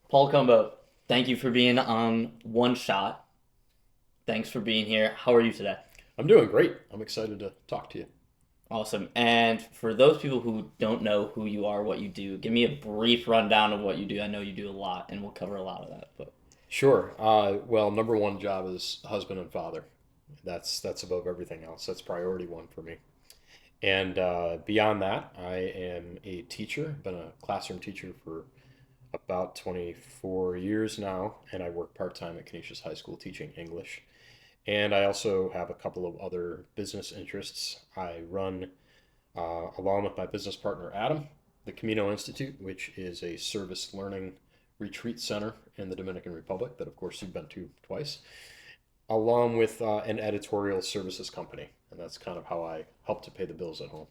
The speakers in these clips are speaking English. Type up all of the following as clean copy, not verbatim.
Paul Cumbo, thank you for being on One Shot. Thanks for being here. How are you today? I'm doing great. I'm excited to talk to you. Awesome. And for those people who don't know who you are, what you do, give me a brief rundown of what you do. I know you do a lot, and we'll cover a lot of that. But Sure. Well, number one job is husband and father. That's above everything else. That's priority one for me. And beyond that, I am a teacher. Been a classroom teacher for about 24 years now, and I work part time at Canisius High School teaching English. And I also have a couple of other business interests. I run, along with my business partner Adam, the Camino Institute, which is a service learning retreat center in the Dominican Republic that, of course, you've been to twice, along with an editorial services company. And that's kind of how I help to pay the bills at home.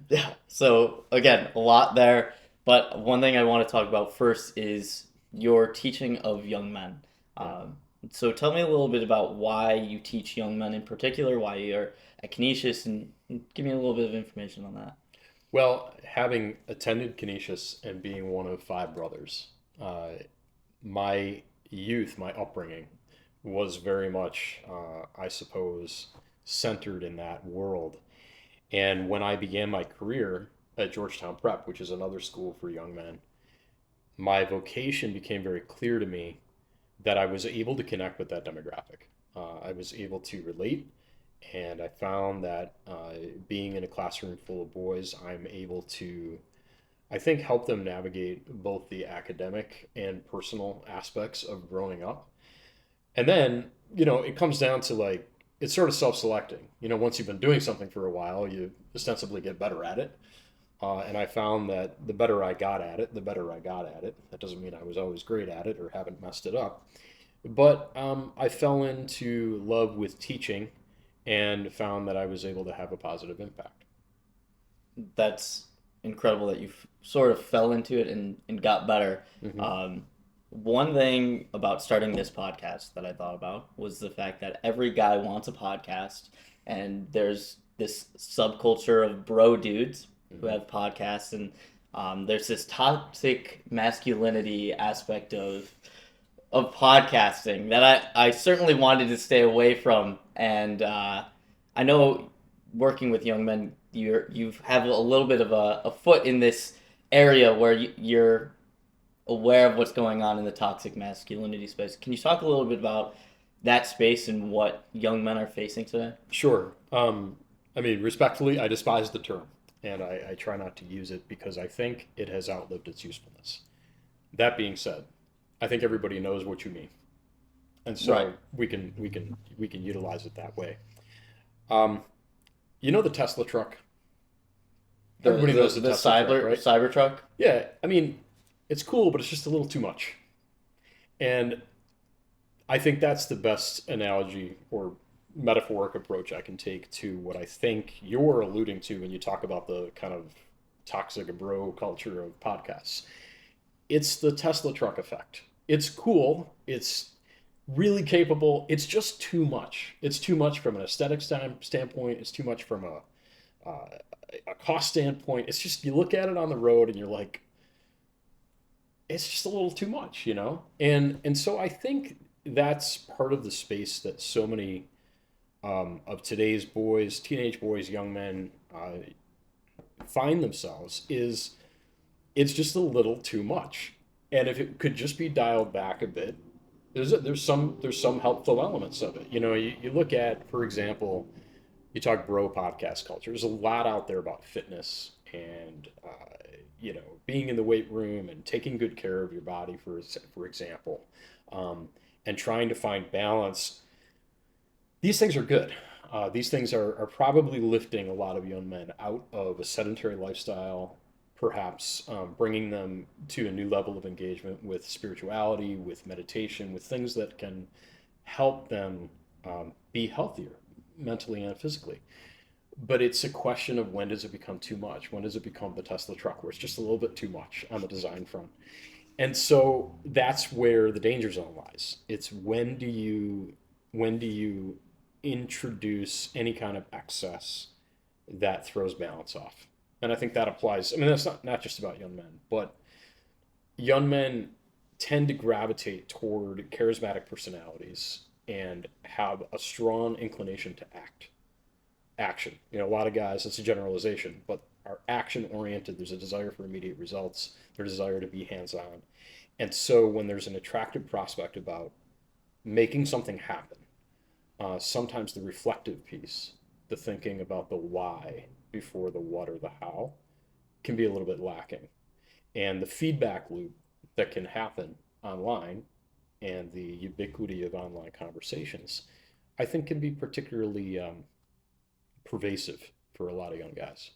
yeah, so again, a lot there. But one thing I want to talk about first is your teaching of young men. Yeah. So tell me a little bit about why you teach young men in particular, why you're at Canisius, and give me a little bit of information on that. Well, having attended Canisius and being one of five brothers, uh, my youth, my upbringing, was very much, I suppose, centered in that world. And when I began my career at Georgetown Prep, which is another school for young men, my vocation became very clear to me that I was able to connect with that demographic. I was able to relate, and I found that being in a classroom full of boys, I'm able to, I think, help them navigate both the academic and personal aspects of growing up. And then, it comes down to like, it's sort of self selecting. Once you've been doing something for a while, you ostensibly get better at it. And I found that the better I got at it, the better I got at it. That doesn't mean I was always great at it or haven't messed it up. But I fell into love with teaching and found that I was able to have a positive impact. That's incredible that you sort of fell into it and got better. Hmm. One thing about starting this podcast that I thought about was the fact that every guy wants a podcast, and there's this subculture of bro dudes who Hmm. have podcasts, and there's this toxic masculinity aspect of podcasting that I certainly wanted to stay away from. And I know working with young men, you have a little bit of a foot in this area where you're aware of what's going on in the toxic masculinity space. Can you talk a little bit about that space and what young men are facing today? Sure. I mean, respectfully, I despise the term and I try not to use it because I think it has outlived its usefulness. That being said, I think everybody knows what you mean. And Right. so we can utilize it that way. Um, you know the Tesla truck? The Everybody knows the the the Tesla truck, cyber right? Cybertruck. Yeah, I mean, it's cool, but it's just a little too much. And I think that's the best analogy or metaphoric approach I can take to what I think you're alluding to when you talk about the kind of toxic bro culture of podcasts. It's the Tesla truck effect. It's cool. It's really capable. It's just too much. It's too much from an aesthetic standpoint. It's too much from uh, a cost standpoint. It's just you look at it on the road and you're like, it's just a little too much, And so I think that's part of the space that so many of today's boys, teenage boys, young men find themselves is it's just a little too much. And if it could just be dialed back a bit, there's some helpful elements of it. You look at, for example, you talk bro podcast culture. There's a lot out there about fitness and being in the weight room and taking good care of your body, for example, and trying to find balance. These things are good. These things are probably lifting a lot of young men out of a sedentary lifestyle, perhaps bringing them to a new level of engagement with spirituality, with meditation, with things that can help them be healthier mentally and physically. But it's a question of when does it become too much? When does it become the Tesla truck where it's just a little bit too much on the design front? And so that's where the danger zone lies. It's when do you introduce any kind of excess that throws balance off? And I think that applies. I mean, that's not just about young men, but young men tend to gravitate toward charismatic personalities and have a strong inclination to action. You know, a lot of guys, it's a generalization, but are action oriented. There's a desire for immediate results, their desire to be hands on. And so when there's an attractive prospect about making something happen, sometimes the reflective piece, the thinking about the why before the what or the how, can be a little bit lacking. And the feedback loop that can happen online and the ubiquity of online conversations, I think can be particularly pervasive for a lot of young guys.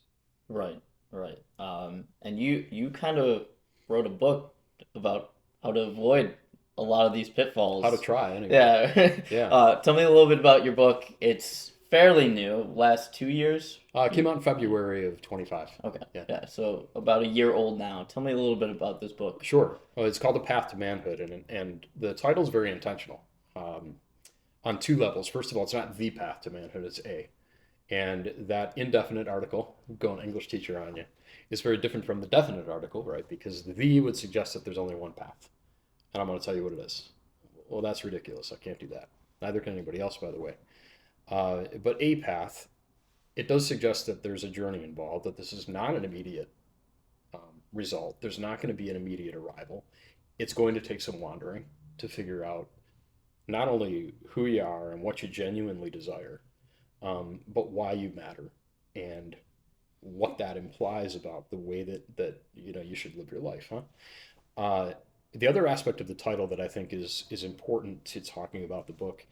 Right, right. And you kind of wrote a book about how to avoid a lot of these How to pitfalls. try anyway. Yeah. Yeah. Tell me a little bit about your book. It's fairly new, last 2 years. It came out in February of 25. Okay. Yeah. Yeah, so about a year old now. Tell me a little bit about this book. Sure. Well, it's called The Path to Manhood, and the title is very intentional on two levels. First of all, it's not the path to manhood, it's a. And that indefinite article, going English teacher on you, is very different from the definite article, right? Because the would suggest that there's only one path. And I'm going to tell you what it is. Well, that's ridiculous. I can't do that. Neither can anybody else, by the way. But a path, it does suggest that there's a journey involved, that this is not an immediate result. There's not going to be an immediate arrival. It's going to take some wandering to figure out not only who you are and what you genuinely desire, but why you matter and what that implies about the way that you know you should live your life, huh? The other aspect of the title that I think is important to talking about the book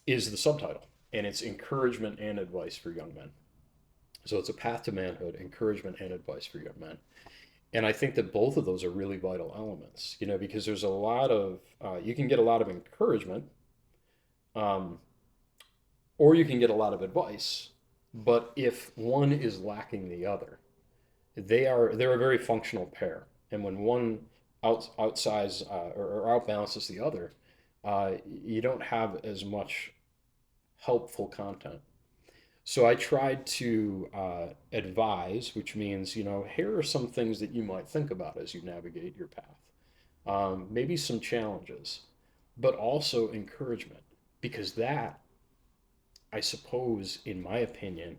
is the subtitle, and it's encouragement and advice for young men. So it's a path to manhood, encouragement and advice for young men. And I think that both of those are really vital elements, you know, because there's a lot of, you can get a lot of encouragement, um, or you can get a lot of advice. But if one is lacking the other, they're a very functional pair. And when one outsize or outbalances the other, you don't have as much helpful content. So I tried to advise, which means, you know, here are some things that you might think about as you navigate your path. Maybe some challenges, but also encouragement, because that, I suppose, in my opinion,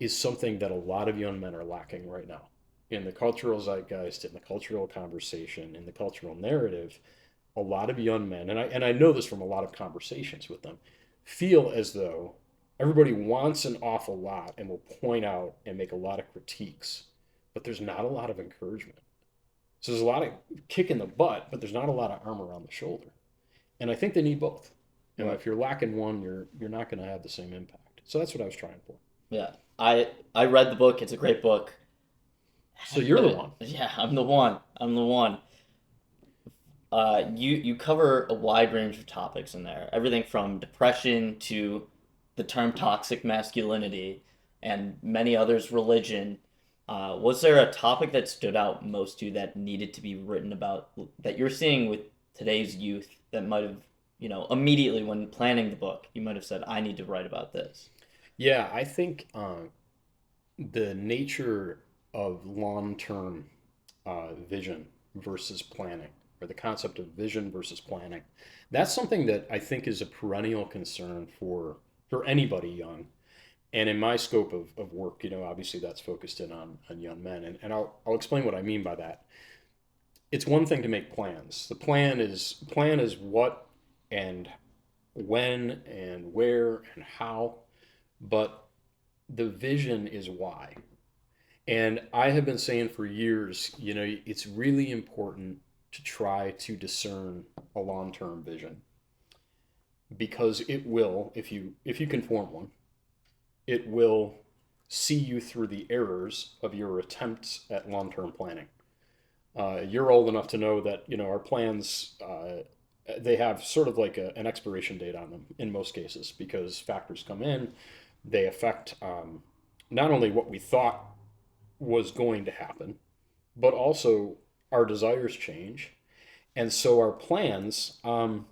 is something that a lot of young men are lacking right now. In the cultural zeitgeist, in the cultural conversation, in the cultural narrative, a lot of young men, and I know this from a lot of conversations with them, feel as though everybody wants an awful lot and will point out and make a lot of critiques, but there's not a lot of encouragement. So there's a lot of kick in the butt, but there's not a lot of arm around the shoulder. And I think they need both. And if you're lacking one, you're not going to have the same impact. So that's what I was trying for. Yeah. I read the book. It's a great book. So you're the one. Yeah, I'm the one. I'm the one. You cover a wide range of topics in there. Everything from depression to the term toxic masculinity and many others, religion. Was there a topic that stood out most to you that needed to be written about that you're seeing with today's youth that might have, you know, immediately when planning the book, you might have said, I need to write about this? Yeah, I think the nature of long-term vision versus planning, or the concept of vision versus planning, that's something that I think is a perennial concern for anybody young. And in my scope of work, you know, obviously that's focused in on young men. And I'll explain what I mean by that. It's one thing to make plans. The plan is what and when and where and how, but the vision is why. And I have been saying for years, you know, it's really important to try to discern a long-term vision, because it will, if you can form one, it will see you through the errors of your attempts at long-term planning. You're old enough to know that, you know, our plans, they have sort of like an expiration date on them in most cases, because factors come in, they affect not only what we thought was going to happen, but also our desires change. And so our plans are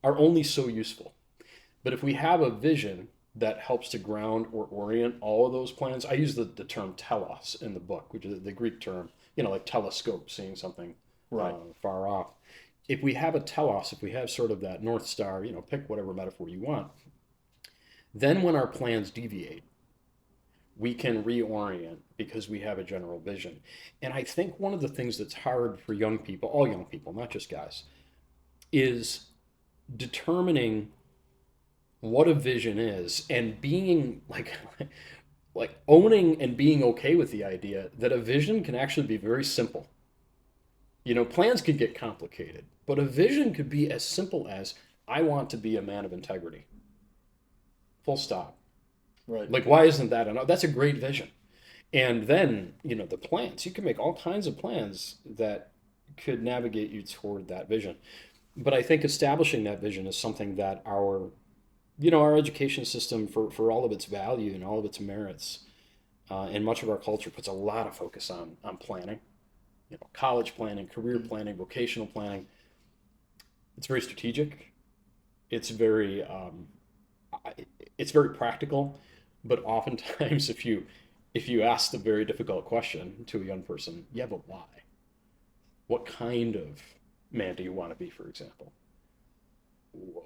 only so useful. But if we have a vision that helps to ground or orient all of those plans, I use the term telos in the book, which is the Greek term, you know, like telescope, seeing something Right. far off. If we have a telos, if we have sort of that North Star, pick whatever metaphor you want, then when our plans deviate, we can reorient because we have a general vision. And I think one of the things that's hard for young people, all young people, not just guys, is determining what a vision is and being like owning and being okay with the idea that a vision can actually be very simple. Plans can get complicated, but a vision could be as simple as I want to be a man of integrity. Full stop. Right. Like, why isn't that enough? That's a great vision. And then, the plans, you can make all kinds of plans that could navigate you toward that vision. But I think establishing that vision is something that our education system, for all of its value and all of its merits, and much of our culture puts a lot of focus on planning, college planning, career planning, vocational planning. It's very strategic. It's very, it's very practical. But oftentimes, if you ask the very difficult question to a young person, yeah, but why? What kind of man do you want to be, for example? Whoa,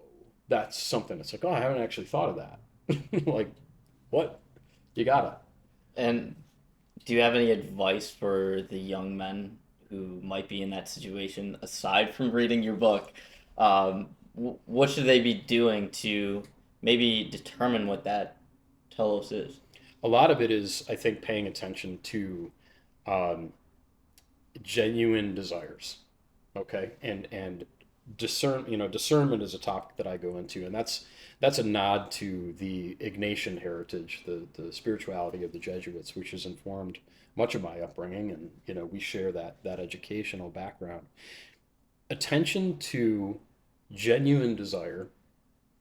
that's something that's like, oh, I haven't actually thought of that. Like, what? You gotta. And do you have any advice for the young men who might be in that situation, aside from reading your book? What should they be doing to maybe determine what that telos is? A lot of it is, I think, paying attention to um, genuine desires. Okay, and discernment is a topic that I go into, and that's a nod to the Ignatian heritage, the spirituality of the Jesuits, which has informed much of my upbringing, and we share that educational background. Attention to genuine desire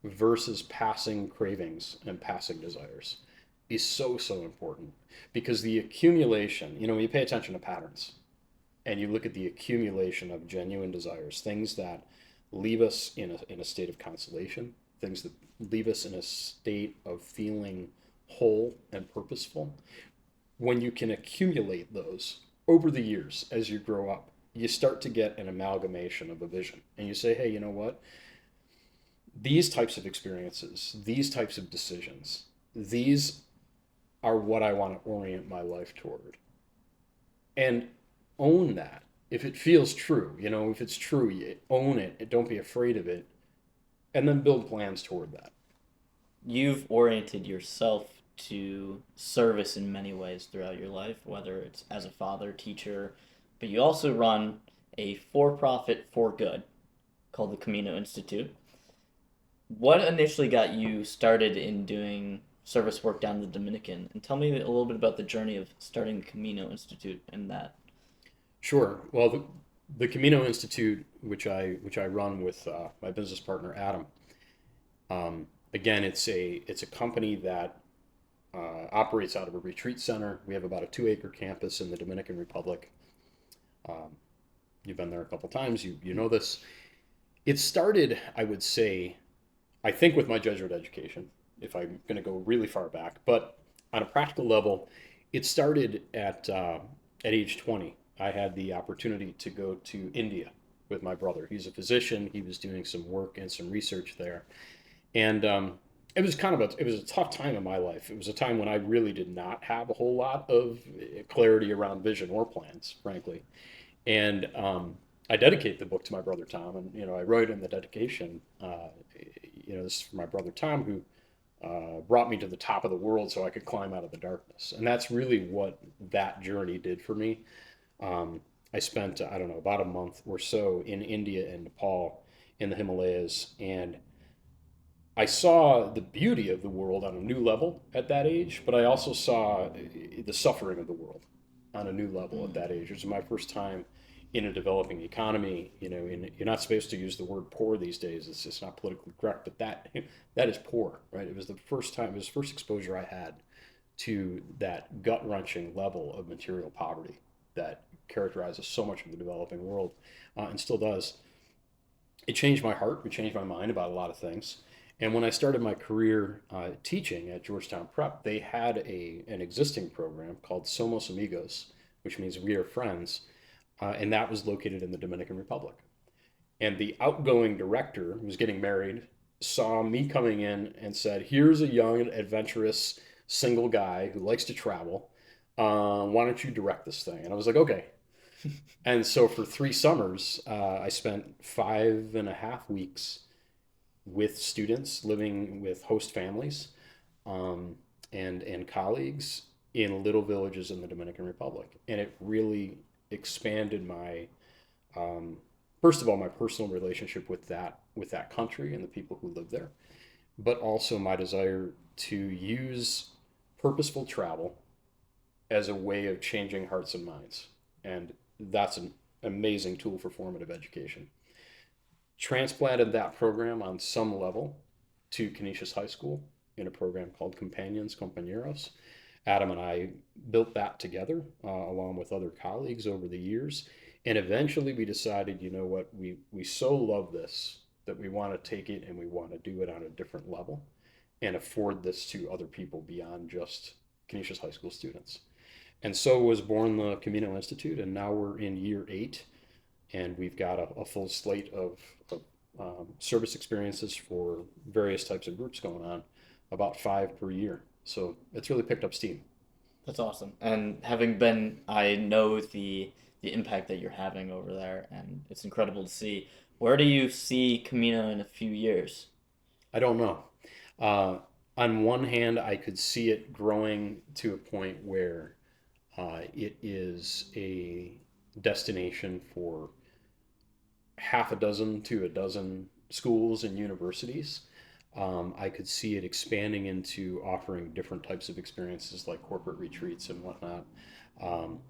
versus passing cravings and passing desires is so, so important, because the accumulation, when you pay attention to patterns and you look at the accumulation of genuine desires, things that leave us in a state of consolation, things that leave us in a state of feeling whole and purposeful, when you can accumulate those over the years as you grow up, you start to get an amalgamation of a vision. And you say, hey, you know what? These types of experiences, these types of decisions, these are what I want to orient my life toward. And own that. If it feels true, if it's true, you own it. Don't be afraid of it. And then build plans toward that. You've oriented yourself to service in many ways throughout your life, whether it's as a father, teacher, but you also run a for profit for good called the Camino Institute. What initially got you started in doing service work down in the Dominican? And tell me a little bit about the journey of starting the Camino Institute and that. Sure. Well, the Camino Institute, which I run with my business partner Adam. Again, it's a company that operates out of a retreat center. We have about a 2-acre campus in the Dominican Republic. Um, you've been there a couple times. You know this. It started, I would say, I think with my Jesuit education, if I'm going to go really far back. But on a practical level, it started at age 20. I had the opportunity to go to India with my brother. He's a physician. He was doing some work and some research there, and it was a tough time in my life. It was a time when I really did not have a whole lot of clarity around vision or plans, frankly. And I dedicate the book to my brother Tom, and I wrote in the dedication, this is for my brother Tom, who brought me to the top of the world so I could climb out of the darkness. And that's really what that journey did for me. I spent, I don't know, about a month or so in India and Nepal in the Himalayas, and I saw the beauty of the world on a new level at that age, but I also saw the suffering of the world on a new level at that age. It was my first time in a developing economy. You're not supposed to use the word poor these days. It's just not politically correct, but that is poor, right? It was the first time, it was the first exposure I had to that gut-wrenching level of material poverty that characterizes so much of the developing world, and still does. It changed my heart. It changed my mind about a lot of things. And when I started my career teaching at Georgetown Prep, they had an existing program called Somos Amigos, which means we are friends, and that was located in the Dominican Republic. And the outgoing director, who was getting married, saw me coming in and said, "Here's a young, adventurous, single guy who likes to travel. Why don't you direct this thing?" And I was like, "Okay." And so for 3 summers, I spent 5.5 weeks with students living with host families, um, and colleagues in little villages in the Dominican Republic, and it really expanded my, um, first of all, my personal relationship with that country and the people who live there, but also my desire to use purposeful travel as a way of changing hearts and minds, and that's an amazing tool for formative education. Transplanted that program on some level to Canisius High School in a program called Companions, Compañeros. Adam and I built that together along with other colleagues over the years. And eventually we decided, you know what, we so love this that we want to take it and we want to do it on a different level and afford this to other people beyond just Canisius High School students. And so was born the Camino Institute, and now we're in year 8, and we've got a full slate of service experiences for various types of groups going on, about 5 per year. So it's really picked up steam. That's awesome. And having been, I know the impact that you're having over there, and it's incredible to see. Where do you see Camino in a few years? I don't know. Uh, on one hand, I could see it growing to a point where it is a destination for half a dozen to a dozen schools and universities. I could see it expanding into offering different types of experiences like corporate retreats and whatnot. Um,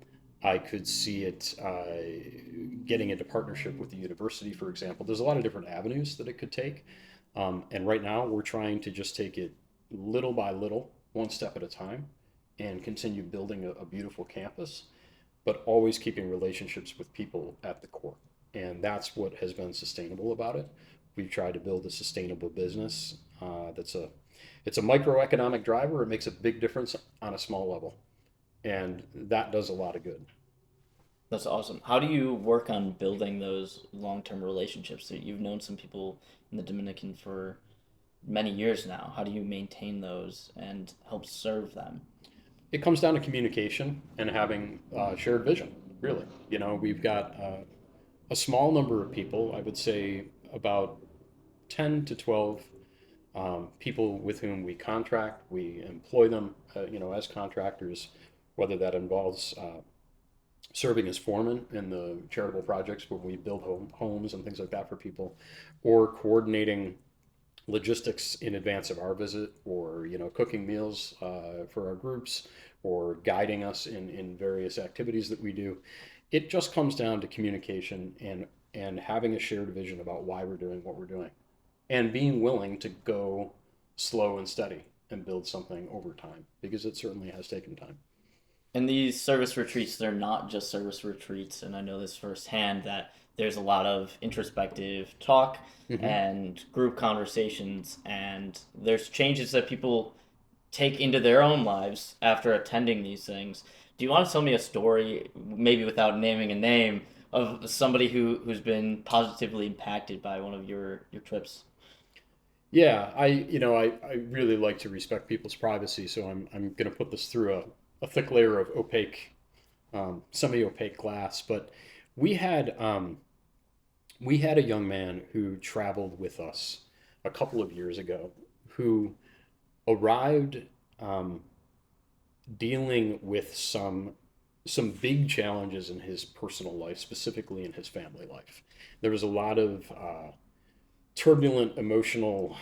I could see it getting into partnership with the university, for example. There's a lot of different avenues that it could take. And right now, we're trying to just take it little by little, one step at a time, and continue building a beautiful campus, but always keeping relationships with people at the core. And that's what has been sustainable about it. We've tried to build a sustainable business that's it's a microeconomic driver. It makes a big difference on a small level, and that does a lot of good. That's awesome. How do you work on building those long-term relationships? So you've known some people in the Dominican for many years now. How do you maintain those and help serve them? It comes down to communication and having shared vision. Really, we've got a small number of people. I would say about 10 to 12 people with whom we contract. We employ them, as contractors, whether that involves serving as foreman in the charitable projects where we build homes and things like that for people, or coordinating logistics in advance of our visit, or cooking meals for our groups, or guiding us in various activities that we do. It just comes down to communication and having a shared vision about why we're doing what we're doing, and being willing to go slow and steady and build something over time, because it certainly has taken time. And these service retreats, they're not just service retreats, and I know this firsthand that there's a lot of introspective talk Hmm. and group conversations, and there's changes that people take into their own lives after attending these things. Do you want to tell me a story, maybe without naming a name, of somebody who's been positively impacted by one of your trips? Yeah, I really like to respect people's privacy, so I'm going to put this through a thick layer of opaque, semi-opaque glass. But we had we had a young man who traveled with us a couple of years ago, who arrived um, dealing with some big challenges in his personal life, specifically in his family life. There was a lot of turbulent emotional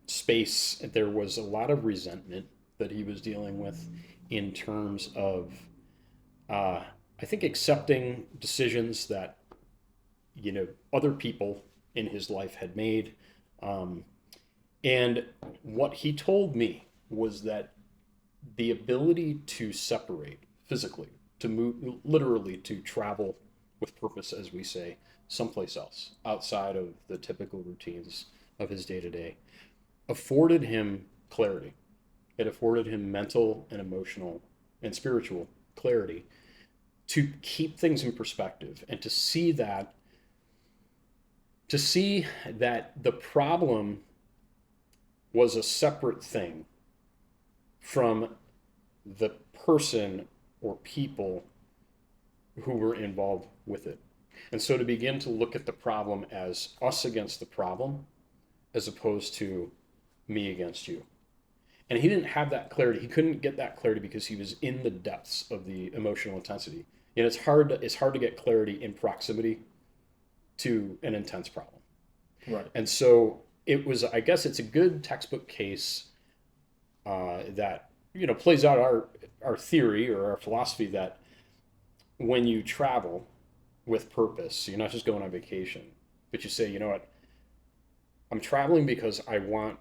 space. There was a lot of resentment that he was dealing with in terms of, I think, accepting decisions that other people in his life had made. Um, and what he told me was that the ability to separate physically, to move, literally to travel with purpose, as we say, someplace else outside of the typical routines of his day to day, afforded him clarity. It afforded him mental and emotional and spiritual clarity to keep things in perspective and to see that the problem was a separate thing from the person or people who were involved with it. And so to begin to look at the problem as us against the problem, as opposed to me against you. And he didn't have that clarity. He couldn't get that clarity because he was in the depths of the emotional intensity. And it's hard to get clarity in proximity to an intense problem. Right. And so it was, I guess it's a good textbook case that, plays out our theory or our philosophy that when you travel with purpose, so you're not just going on vacation, but you say, you know what, I'm traveling because I want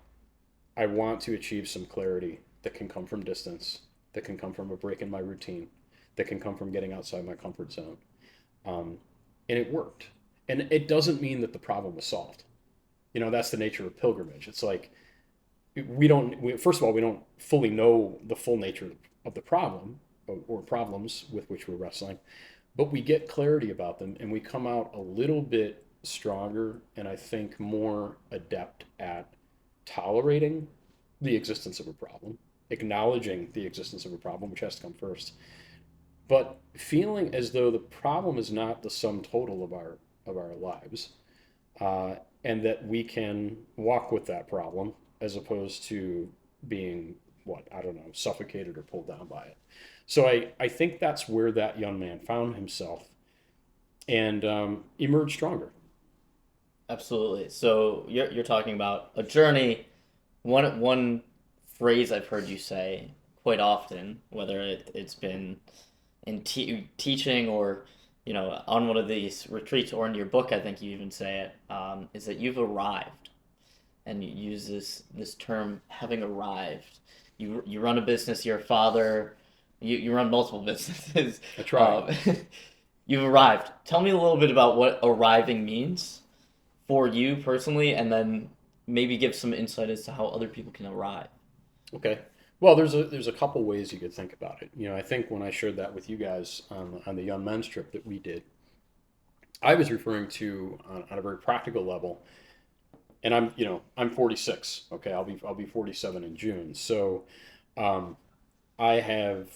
to achieve some clarity that can come from distance, that can come from a break in my routine, that can come from getting outside my comfort zone. And it worked. And it doesn't mean that the problem was solved. That's the nature of pilgrimage. It's like, first of all, we don't fully know the full nature of the problem or problems with which we're wrestling, but we get clarity about them and we come out a little bit stronger and I think more adept at tolerating the existence of a problem, acknowledging the existence of a problem, which has to come first, but feeling as though the problem is not the sum total of our lives, and that we can walk with that problem as opposed to being suffocated or pulled down by it. So I think that's where that young man found himself and emerged stronger. Absolutely. So you're talking about a journey. One phrase I've heard you say quite often, whether it's been in teaching or on one of these retreats or in your book, I think you even say it, is that you've arrived, and you use this term, having arrived. You run a business. You're a father. You run multiple businesses. That's right. You've arrived. Tell me a little bit about what arriving means for you personally, and then maybe give some insight as to how other people can arrive. Okay. Well, there's a couple ways you could think about it. I think when I shared that with you guys on the Young Men's trip that we did, I was referring to on a very practical level, and I'm 46. Okay, I'll be 47 in June. So, I have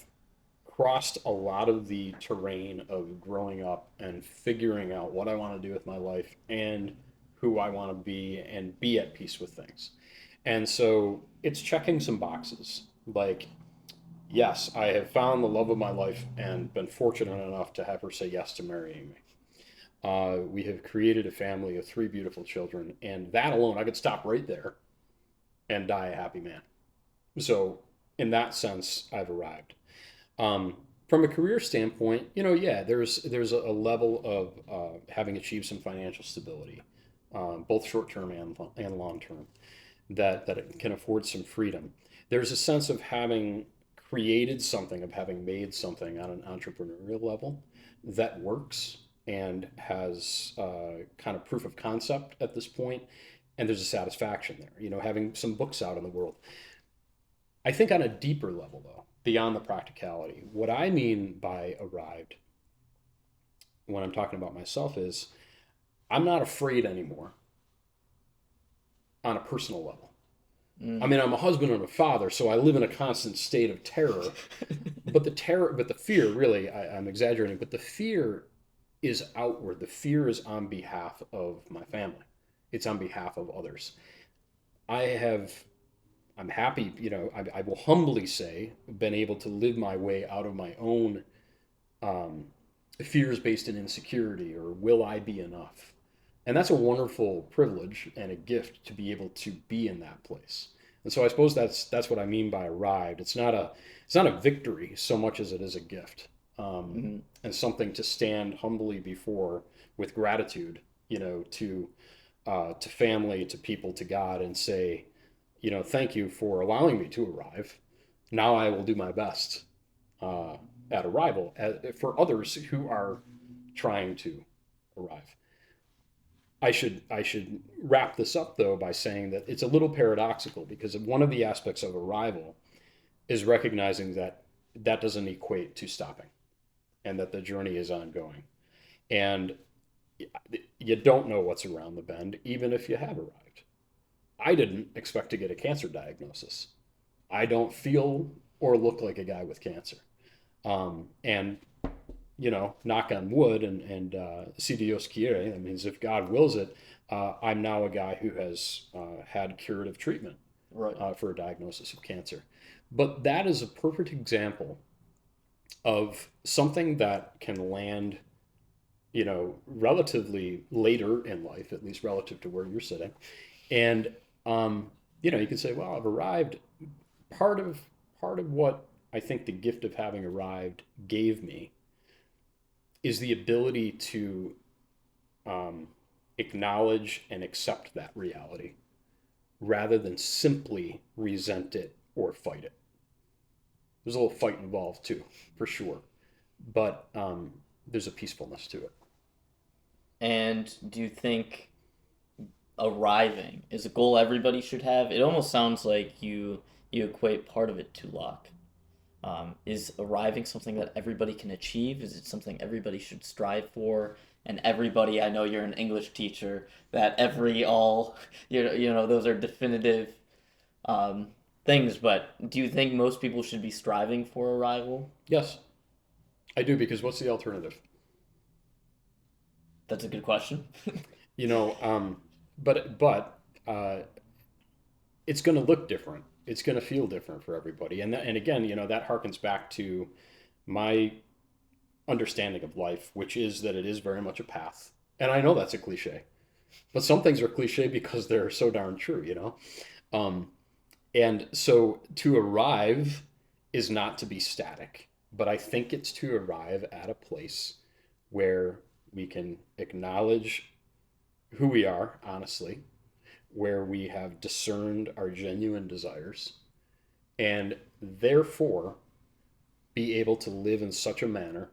crossed a lot of the terrain of growing up and figuring out what I want to do with my life and who I want to be and be at peace with things. And so it's checking some boxes. Like, yes, I have found the love of my life and been fortunate enough to have her say yes to marrying me. We have created a family of 3 beautiful children, and that alone, I could stop right there and die a happy man. So in that sense, I've arrived. From a career standpoint, there's a level of having achieved some financial stability, both short term and long term, that it can afford some freedom. There's a sense of having created something, of having made something on an entrepreneurial level that works and has kind of proof of concept at this point, and there's a satisfaction there. Having some books out in the world. I think on a deeper level, though, beyond the practicality, what I mean by arrived when I'm talking about myself is I'm not afraid anymore on a personal level. I mean, I'm a husband and a father, so I live in a constant state of terror. But the fear, really, I'm exaggerating, but the fear is outward. The fear is on behalf of my family. It's on behalf of others. I'm happy, I will humbly say, been able to live my way out of my own fears based in insecurity or will I be enough? And that's a wonderful privilege and a gift to be able to be in that place. And so I suppose that's what I mean by arrived. It's not a victory so much as it is a gift, and something to stand humbly before with gratitude, to family, to people, to God, and say, thank you for allowing me to arrive. Now I will do my best at arrival for others who are trying to arrive. I should wrap this up, though, by saying that it's a little paradoxical because one of the aspects of arrival is recognizing that doesn't equate to stopping. and that the journey is ongoing. And you don't know what's around the bend, even if you have arrived. I didn't expect to get a cancer diagnosis. I don't feel or look like a guy with cancer. And knock on wood and si Dios quiere, that means if God wills it, I'm now a guy who has had curative treatment Right. for a diagnosis of cancer. But that is a perfect example of something that can land, relatively later in life, at least relative to where you're sitting. And, you can say, well, I've arrived. Part of what I think the gift of having arrived gave me is the ability to acknowledge and accept that reality rather than simply resent it or fight it. There's a little fight involved too, for sure, but there's a peacefulness to it. And do you think arriving is a goal everybody should have? It almost sounds like you equate part of it to luck. Is arriving something that everybody can achieve? Is it something everybody should strive for? And everybody, I know you're an English teacher, that every all, those are definitive um, things, but do you think most people should be striving for arrival? Yes, I do, because what's the alternative? That's a good question. You know, but it's going to look different. It's going to feel different for everybody. And again, that harkens back to my understanding of life, which is that it is very much a path. And I know that's a cliche, but some things are cliche because they're so darn true. Um, and so to arrive is not to be static, but I think it's to arrive at a place where we can acknowledge who we are, honestly, where we have discerned our genuine desires, and therefore be able to live in such a manner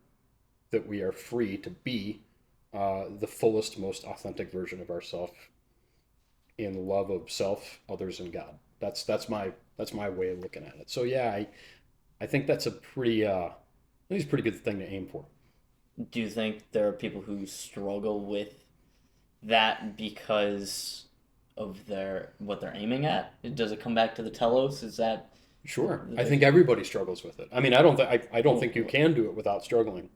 that we are free to be the fullest, most authentic version of ourselves in love of self, others, and God. That's my way of looking at it. So yeah, I think that's a pretty I think it's a pretty good thing to aim for. Do you think there are people who struggle with that because of what they're aiming at? Does it come back to the telos? Is that Sure, I the think everybody struggles with it. I mean, I don't cool? think you can do it without struggling.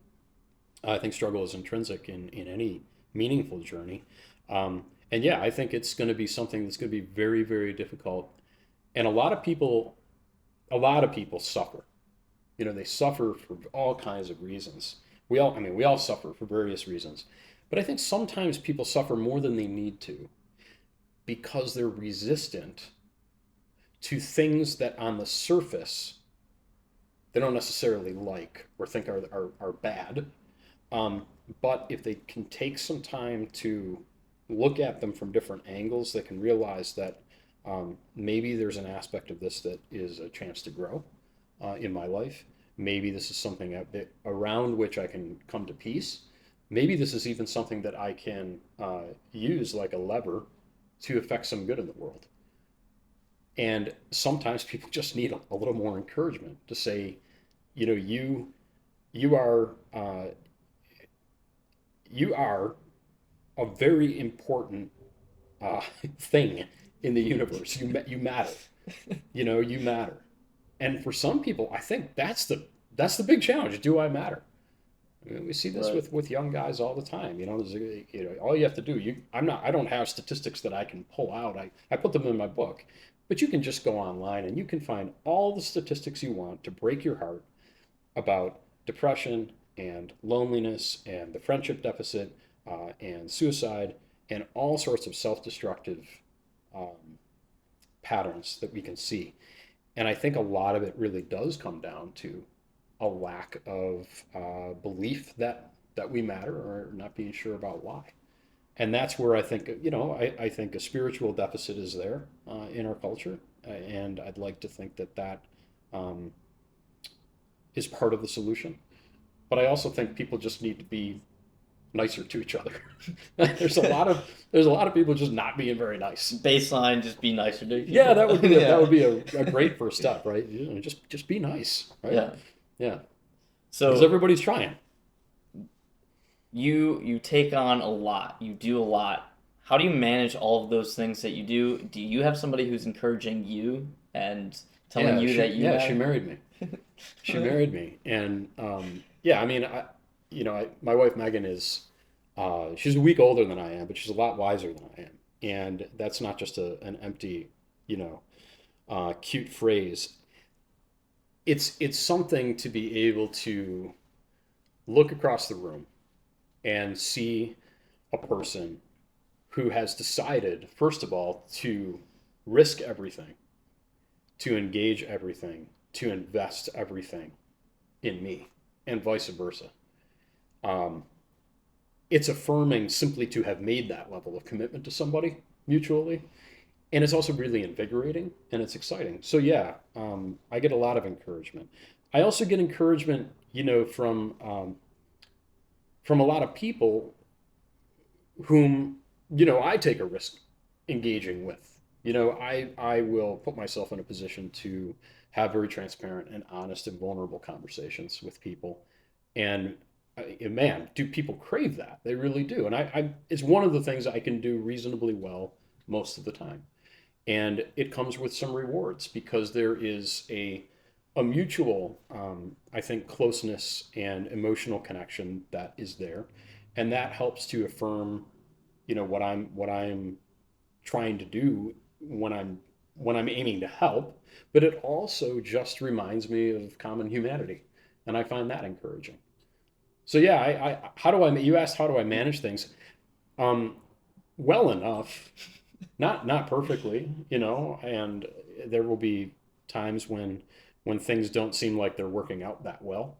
I think struggle is intrinsic in any meaningful journey. And yeah, I think it's going to be something that's going to be very, very difficult. And a lot of people suffer. They suffer for all kinds of reasons. We all suffer for various reasons. But I think sometimes people suffer more than they need to because they're resistant to things that on the surface they don't necessarily like or think are bad. Um, but if they can take some time to look at them from different angles, they can realize that maybe there's an aspect of this that is a chance to grow in my life. Maybe this is something around which I can come to peace. Maybe this is even something that I can use like a lever to affect some good in the world. And sometimes people just need a little more encouragement to say, you know, you are you are a very important uh, thing in the universe. You matter. You matter. And for some people, I think that's the big challenge. Do I matter? I mean, we see this Right. with young guys all the time. All you have to do. I don't have statistics that I can pull out. I put them in my book, but you can just go online and you can find all the statistics you want to break your heart about depression and loneliness and the friendship deficit and suicide and all sorts of self-destructive um, patterns that we can see. And I think a lot of it really does come down to a lack of belief that we matter or not being sure about why. And that's where I think, I think a spiritual deficit is there in our culture. And I'd like to think that um, is part of the solution. But I also think people just need to be nicer to each other. there's a lot of people just not being very nice. Baseline, just be nicer to Yeah, people. that would be that Yeah. would be a great first step, right? Just be nice, right? Yeah. Yeah, because So everybody's trying. you take on a lot. You do a lot. How do you manage all of those things that you do? Do you have somebody who's encouraging you and telling Yeah, you that you she matter? married me. She married me, and yeah, I mean, my wife Megan is, she's a week older than I am, but she's a lot wiser than I am, and that's not just an empty, you know, cute phrase. It's something to be able to look across the room and see a person who has decided, first of all, to risk everything, to engage everything, to invest everything in me, and vice versa. Um, it's affirming simply to have made that level of commitment to somebody mutually. And it's also really invigorating and it's exciting. So, yeah, I get a lot of encouragement. I also get encouragement, from a lot of people whom, I take a risk engaging with. I will put myself in a position to have very transparent and honest and vulnerable conversations with people. And man, do people crave that? They really do. And it's one of the things I can do reasonably well most of the time. And it comes with some rewards because there is a mutual, I think, closeness and emotional connection that is there, and that helps to affirm, what I'm trying to do when I'm aiming to help. But it also just reminds me of common humanity, and I find that encouraging. So yeah, how do I? You asked how do I manage things? Um, well enough, not perfectly, and there will be times when things don't seem like they're working out that well.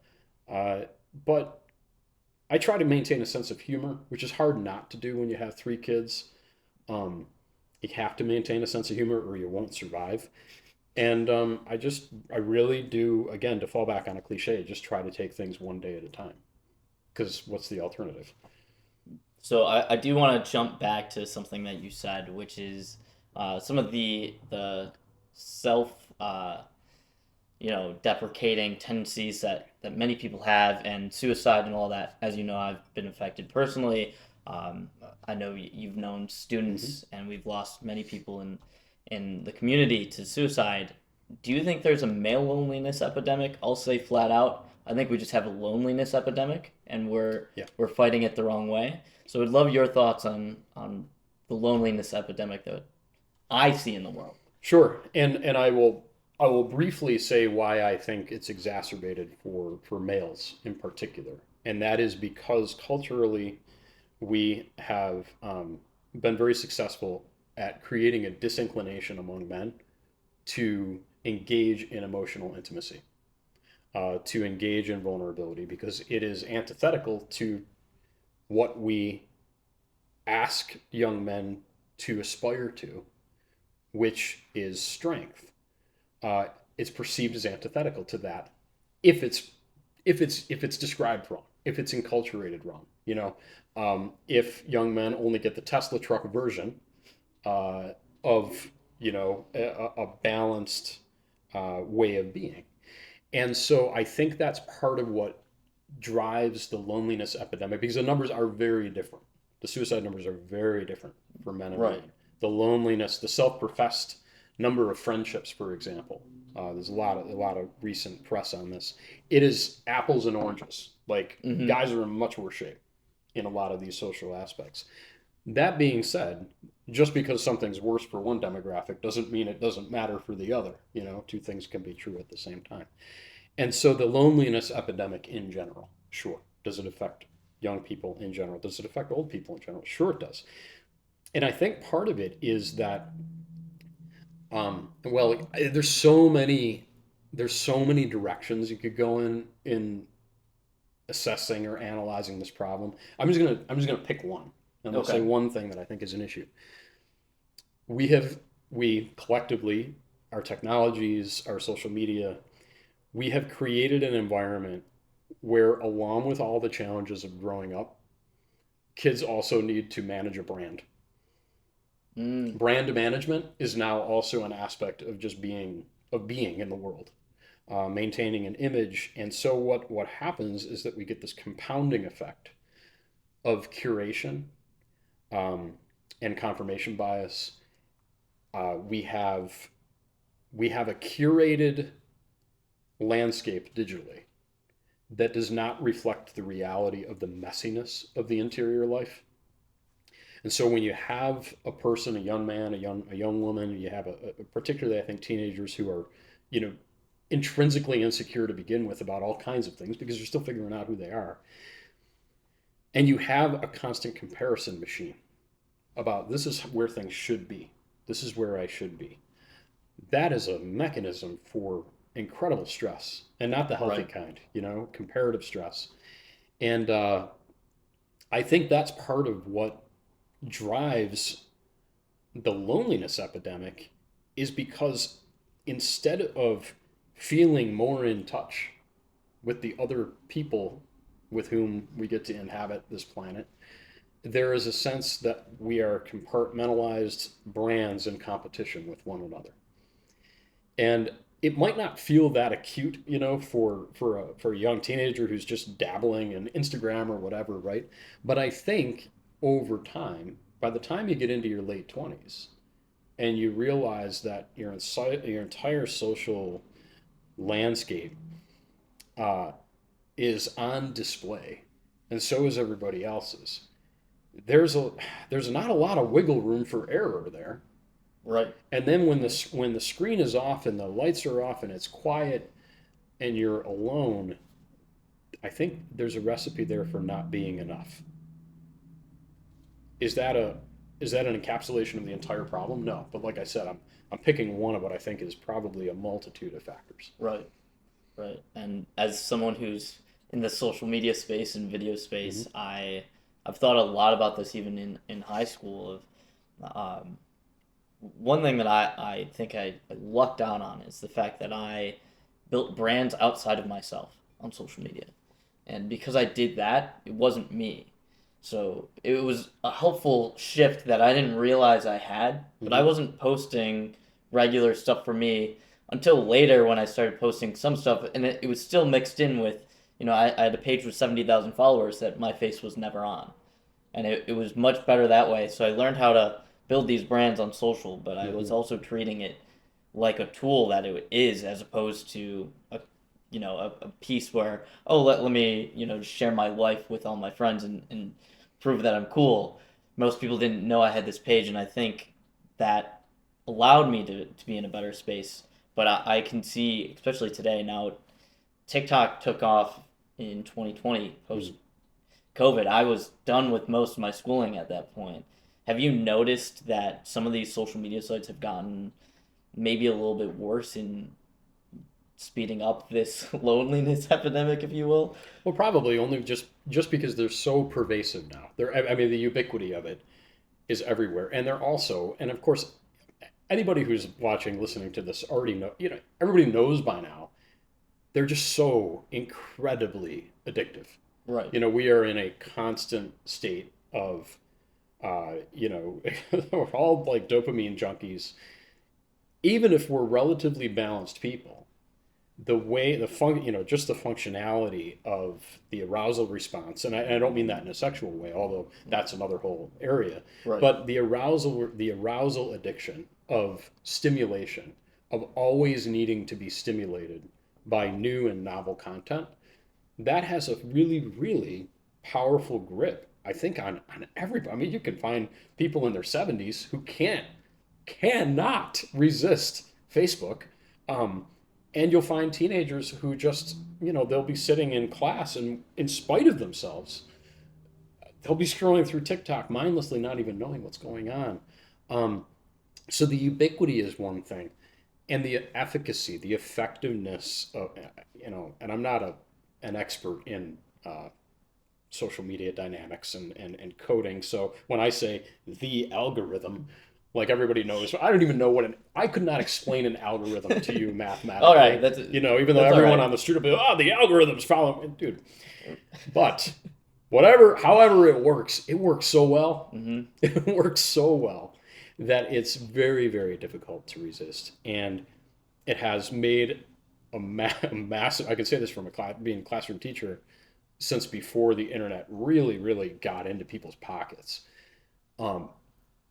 Uh, but I try to maintain a sense of humor, which is hard not to do when you have three kids. Um, you have to maintain a sense of humor or you won't survive. And I really do, again, to fall back on a cliche, just try to take things one day at a time. Because what's the alternative? So I do want to jump back to something that you said, which is some of the self deprecating tendencies that many people have, and suicide and all that. As you know, I've been affected personally. I know you've known Hmm. students, and we've lost many people in the community to suicide. Do you think there's a male loneliness epidemic? I'll say flat out, I think we just have a loneliness epidemic, and Yeah, we're fighting it the wrong way. So I'd love your thoughts on the loneliness epidemic that I see in the world. sure. And I will briefly say why I think it's exacerbated for males in particular, and that is because culturally we have been very successful at creating a disinclination among men to engage in emotional intimacy, to engage in vulnerability, because it is antithetical to what we ask young men to aspire to, which is strength. Uh, it's perceived as antithetical to that if it's described wrong, if it's enculturated wrong. If young men only get the Tesla truck version uh, of a balanced way of being. And so I think that's part of what drives the loneliness epidemic because the numbers are very different. The suicide numbers are very different for men and Right. women. The loneliness, the self-professed number of friendships, for example. There's a lot of recent press on this. It is apples and oranges. Like Mm-hmm. guys are in much worse shape in a lot of these social aspects. That being said, just because something's worse for one demographic doesn't mean it doesn't matter for the other. Two things can be true at the same time. And so the loneliness epidemic in general, sure. Does it affect young people in general? Does it affect old people in general? Sure, it does. And I think part of it is that, well, there's so many directions you could go in assessing or analyzing this problem. I'm just gonna pick one. I'm gonna say Okay. one thing that I think is an issue. We collectively, our technologies, our social media, we have created an environment where, along with all the challenges of growing up, kids also need to manage a brand. Mm. Brand management is now also an aspect of just being in the world, maintaining an image. And so what happens is that we get this compounding effect of curation and confirmation bias. We have a curated landscape digitally that does not reflect the reality of the messiness of the interior life. And so when you have a person, a young man, a young woman, you have particularly, I think, teenagers who are, intrinsically insecure to begin with about all kinds of things because they're still figuring out who they are. And you have a constant comparison machine about this is where things should be. This is where I should be. That is a mechanism for incredible stress, and not the healthy kind, comparative stress. And I think that's part of what drives the loneliness epidemic, is because instead of feeling more in touch with the other people with whom we get to inhabit this planet, there is a sense that we are compartmentalized brands in competition with one another. And it might not feel that acute, for a young teenager who's just dabbling in Instagram or whatever, right? But I think over time, by the time you get into your late 20s, and you realize that your entire social landscape is on display, and so is everybody else's. There's not a lot of wiggle room for error there. Right. And then when the screen is off and the lights are off and it's quiet and you're alone, I think there's a recipe there for not being enough. Is that an encapsulation of the entire problem? No, but like I said, I'm picking one of what I think is probably a multitude of factors. Right. Right. And as someone who's in the social media space and video space, I've thought a lot about this even in high school. Of one thing that I think I lucked out on is the fact that I built brands outside of myself on social media. And because I did that, it wasn't me. So it was a helpful shift that I didn't realize I had, but I wasn't posting regular stuff for me until later when I started posting some stuff, and it was still mixed in with, I had a page with 70,000 followers that my face was never on. And it was much better that way. So I learned how to build these brands on social, but I was also treating it like a tool that it is, as opposed to a piece where, let me, share my life with all my friends and prove that I'm cool. Most people didn't know I had this page, and I think that allowed me to be in a better space. But I can see, especially today now, TikTok took off in 2020, post-COVID. I was done with most of my schooling at that point. Have you noticed that some of these social media sites have gotten maybe a little bit worse in speeding up this loneliness epidemic, if you will? Well, probably only just because they're so pervasive now. The ubiquity of it is everywhere, and they're also, and of course, anybody who's watching, listening to this already know. Everybody knows by now. They're just so incredibly addictive. Right. We are in a constant state of, we're all like dopamine junkies. Even if we're relatively balanced people, the way just the functionality of the arousal response, and I don't mean that in a sexual way, although that's another whole area. Right. But the arousal addiction of stimulation, of always needing to be stimulated by new and novel content, that has a really, really powerful grip, I think, on everybody. I mean, you can find people in their 70s who cannot resist Facebook. And you'll find teenagers who just, they'll be sitting in class and in spite of themselves, they'll be scrolling through TikTok mindlessly, not even knowing what's going on. So the ubiquity is one thing, and the efficacy, the effectiveness of, and I'm not an expert in social media dynamics and coding. So when I say the algorithm, like everybody knows, I don't even know I could not explain an algorithm to you mathematically. All right, even though everyone on the street will be, the algorithm's following, dude. But however it works so well. It works so well that it's very, very difficult to resist, and it has made a massive. I can say this from being a classroom teacher, since before the internet really, really got into people's pockets. Um,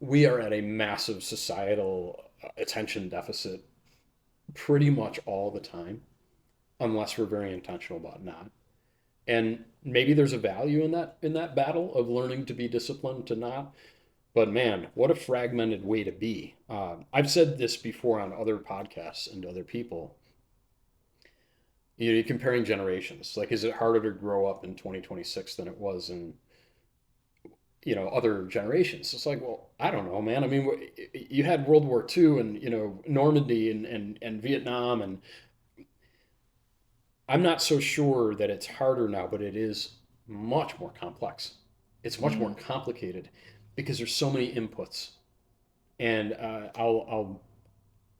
we are at a massive societal attention deficit pretty much all the time, unless we're very intentional about not. And maybe there's a value in that battle of learning to be disciplined to not. But man, what a fragmented way to be. I've said this before on other podcasts and to other people. You're comparing generations. Like, is it harder to grow up in 2026 than it was in other generations? It's like, well, I don't know, man. I mean, you had World War II and Normandy and Vietnam, and I'm not so sure that it's harder now, but it is much more complex. It's much more Mm. complicated because there's so many inputs. And I'll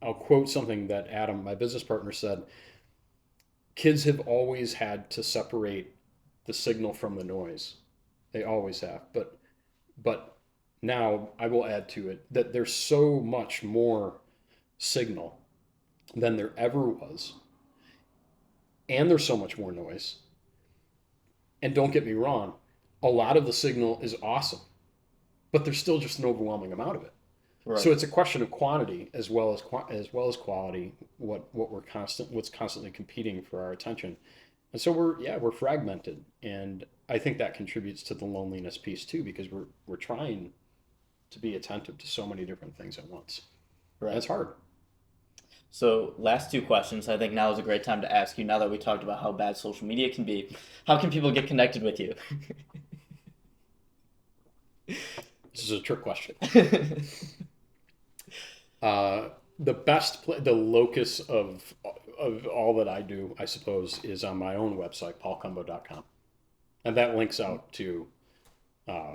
quote something that Adam, my business partner, said. Kids have always had to separate the signal from the noise. They always have. But now I will add to it that there's so much more signal than there ever was, and there's so much more noise. And don't get me wrong, a lot of the signal is awesome, but there's still just an overwhelming amount of it. So Right. it's a question of quantity as well as quality. What's constantly competing for our attention, and so we're fragmented, and I think that contributes to the loneliness piece too, because we're trying to be attentive to so many different things at once. And Right. it's hard. So, last two questions. I think now is a great time to ask you, now that we talked about how bad social media can be, how can people get connected with you? This is a trick question. Uh, the locus of all that I do, I suppose, is on my own website, paulcumbo.com, and that links out to uh,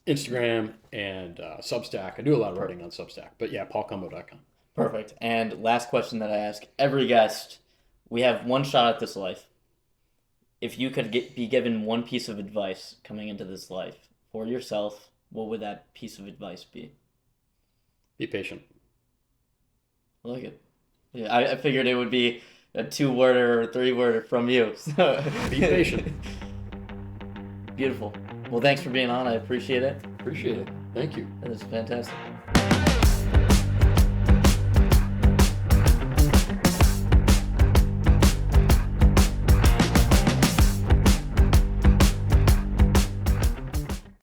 Instagram and Substack. I do a lot of writing on Substack, but yeah, paulcumbo.com. Perfect. And last question that I ask every guest, we have one shot at this life. If you could be given one piece of advice coming into this life for yourself, what would that piece of advice be? Be patient. I like it. Yeah, I figured it would be a two-worder or three-worder from you. So Be patient. beautiful. Well, thanks for being on. I appreciate it. Appreciate it. Thank you. That is fantastic.